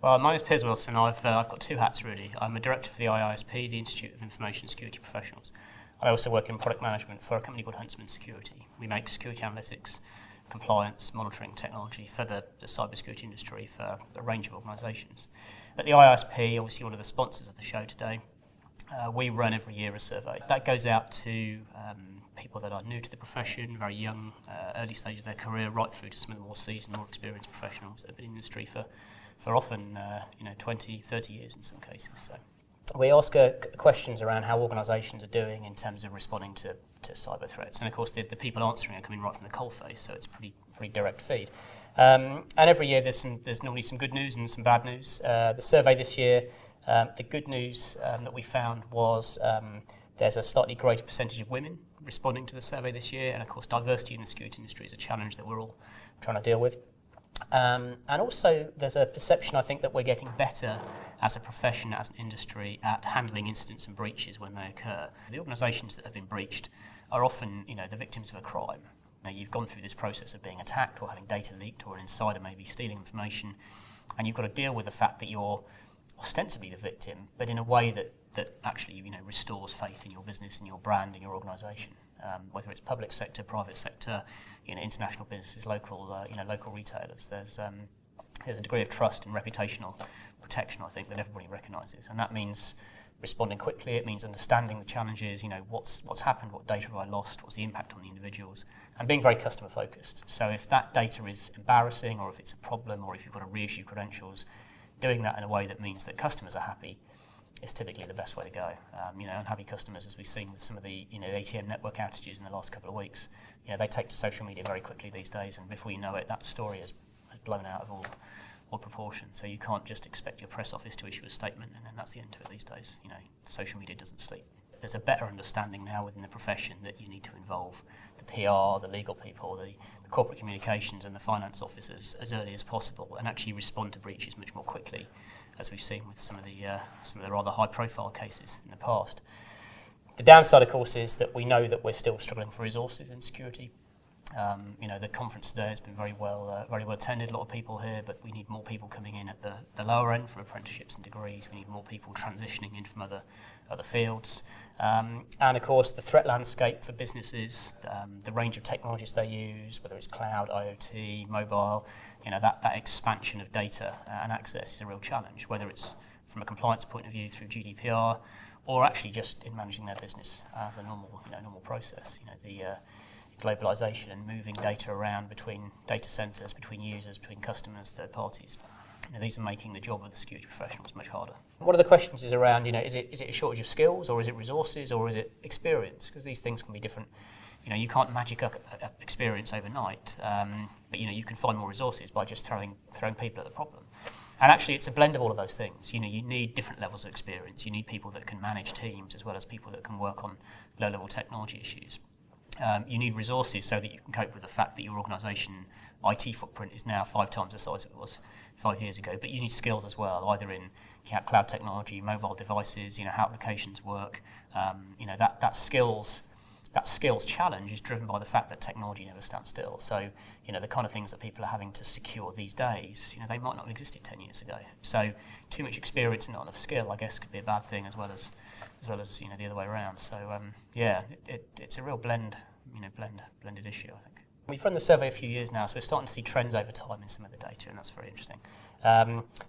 Well, my name is Piers Wilson. I've got two hats really. I'm a director for the IISP, the Institute of Information Security Professionals. I also work in product management for a company called Huntsman Security. We make security analytics, compliance, monitoring technology for the cybersecurity industry for a range of organisations. At the IISP, obviously one of the sponsors of the show today, we run every year a survey. That goes out to people that are new to the profession, very young, early stage of their career, right through to some of the more seasoned, more experienced professionals that have been in the industry for often 20, 30 years in some cases. So we ask questions around how organisations are doing in terms of responding to cyber threats. And of course the people answering are coming right from the coalface, so it's pretty direct feed. And every year there's normally some good news and some bad news. The survey this year, the good news that we found was there's a slightly greater percentage of women responding to the survey this year, and of course diversity in the security industry is a challenge that we're all trying to deal with. And also there's a perception, I think, that we're getting better as a profession, as an industry, at handling incidents and breaches when they occur. The organisations that have been breached are often, the victims of a crime. Now, you've gone through this process of being attacked or having data leaked or an insider maybe stealing information, and you've got to deal with the fact that you're ostensibly the victim, but in a way that actually restores faith in your business and your brand and your organisation. Whether it's public sector, private sector, international businesses, local retailers, there's a degree of trust and reputational protection, I think, that everybody recognises, and that means responding quickly. It means understanding the challenges. What's happened, what data have I lost, what's the impact on the individuals, and being very customer focused. So if that data is embarrassing, or if it's a problem, or if you've got to reissue credentials, doing that in a way that means that customers are happy is typically the best way to go. Unhappy customers, as we've seen with some of the ATM network outages in the last couple of weeks, they take to social media very quickly these days, and before you know it, that story has blown out of all proportion. So you can't just expect your press office to issue a statement and then that's the end of it these days. Social media doesn't sleep. There's a better understanding now within the profession that you need to involve the PR, the legal people, the corporate communications and the finance officers as early as possible, and actually respond to breaches much more quickly, as we've seen with some of the rather high-profile cases in the past. The downside, of course, is that we know that we're still struggling for resources in security. The conference today has been very well attended. A lot of people here, but we need more people coming in at the lower end for apprenticeships and degrees. We need more people transitioning in from other fields, and of course the threat landscape for businesses, the range of technologies they use, whether it's cloud, IoT, mobile, that expansion of data and access is a real challenge. Whether it's from a compliance point of view through GDPR, or actually just in managing their business as a normal process. The globalization and moving data around between data centers, between users, between customers, third parties. These are making the job of the security professionals much harder. One of the questions is around, is it a shortage of skills, or is it resources, or is it experience? Because these things can be different. You can't magic up experience overnight, but you can find more resources by just throwing people at the problem. And actually, it's a blend of all of those things. You need different levels of experience. You need people that can manage teams as well as people that can work on low-level technology issues. You need resources so that you can cope with the fact that your organisation IT footprint is now 5 times the size it was 5 years ago. But you need skills as well, either in cloud technology, mobile devices, how applications work. That skills challenge is driven by the fact that technology never stands still. So the kind of things that people are having to secure these days, they might not have existed 10 years ago. So too much experience and not enough skill, I guess, could be a bad thing as well as the other way around. So it's a real blended issue, I think. We've run the survey a few years now, so we're starting to see trends over time in some of the data, and that's very interesting.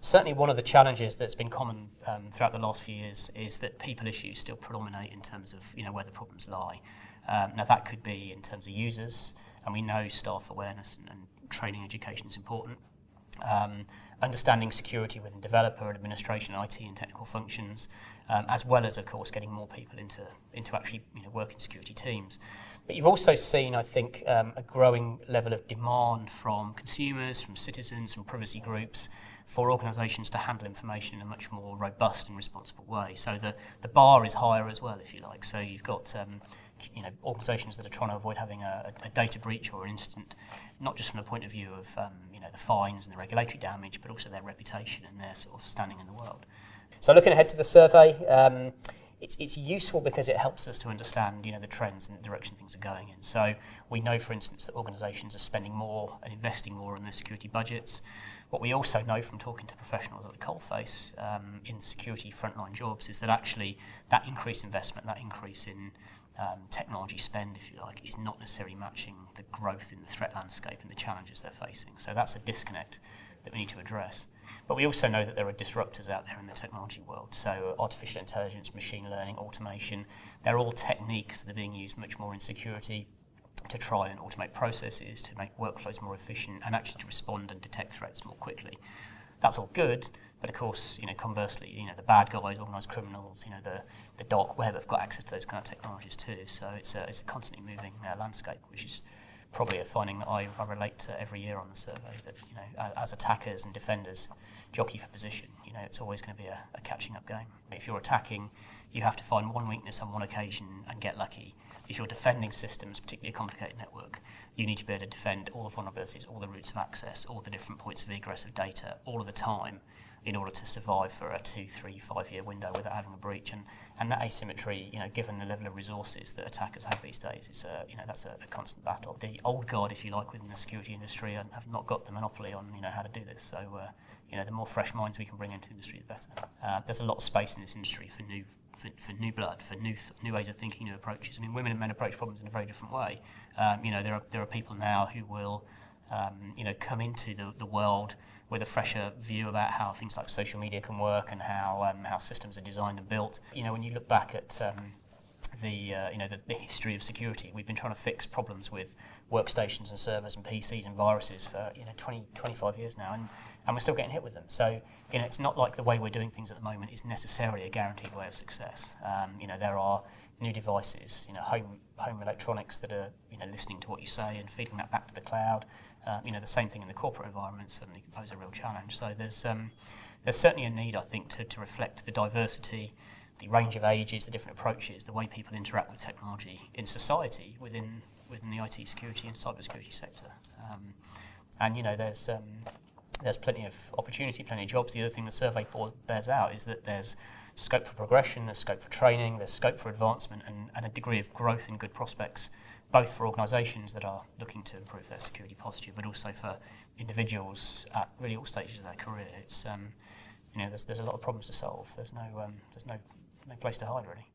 Certainly one of the challenges that's been common throughout the last few years is that people issues still predominate in terms of where the problems lie. Now that could be in terms of users, and we know staff awareness and training education is important. Understanding security within developer and administration, IT and technical functions, as well as, of course, getting more people into actually working security teams. But you've also seen, I think, a growing level of demand from consumers, from citizens, from privacy groups, for organisations to handle information in a much more robust and responsible way. So the bar is higher as well, if you like. So you've got organisations that are trying to avoid having a data breach or an incident, not just from the point of view of the fines and the regulatory damage, but also their reputation and their sort of standing in the world. So looking ahead to the survey, it's useful because it helps us to understand, the trends and the direction things are going in. So we know, for instance, that organisations are spending more and investing more in their security budgets. What we also know from talking to professionals at the coalface in security frontline jobs is that actually that increased investment, that increase in technology spend, if you like, is not necessarily matching the growth in the threat landscape and the challenges they're facing. So that's a disconnect that we need to address. But we also know that there are disruptors out there in the technology world. So artificial intelligence, machine learning, automation, they're all techniques that are being used much more in security to try and automate processes, to make workflows more efficient, and actually to respond and detect threats more quickly. That's all good, but of course, conversely, the bad guys, organised criminals, the dark web have got access to those kind of technologies too. So it's a constantly moving landscape, which is probably a finding that I relate to every year on the survey, that as attackers and defenders jockey for position, it's always going to be a catching up game. If you're attacking, you have to find one weakness on one occasion and get lucky. If you're defending systems, particularly a complicated network, you need to be able to defend all the vulnerabilities, all the routes of access, all the different points of egress of data, all of the time, in order to survive for a 2, 3, 5 year window without having a breach. And that asymmetry, given the level of resources that attackers have these days, that's a constant battle. The old guard, if you like, within the security industry have not got the monopoly on how to do this. So the more fresh minds we can bring into the industry, the better. There's a lot of space in this industry for new blood, for new ways of thinking, new approaches. I mean, women and men approach problems in a very different way. There are people now who will come into the world with a fresher view about how things like social media can work and how systems are designed and built. When you look back at the history of security, we've been trying to fix problems with workstations and servers and PCs and viruses for 20, 25 years now, and we're still getting hit with them. So it's not like the way we're doing things at the moment is necessarily a guaranteed way of success. There are new devices, home electronics that are listening to what you say and feeding that back to the cloud. The same thing in the corporate environment certainly pose a real challenge. So there's certainly a need, I think, to reflect the diversity, the range of ages, the different approaches, the way people interact with technology in society within the IT security and cybersecurity sector. There's plenty of opportunity, plenty of jobs. The other thing the survey bears out is that there's scope for progression, there's scope for training, there's scope for advancement and a degree of growth and good prospects, both for organisations that are looking to improve their security posture, but also for individuals at really all stages of their career. It's there's a lot of problems to solve. There's no place to hide really.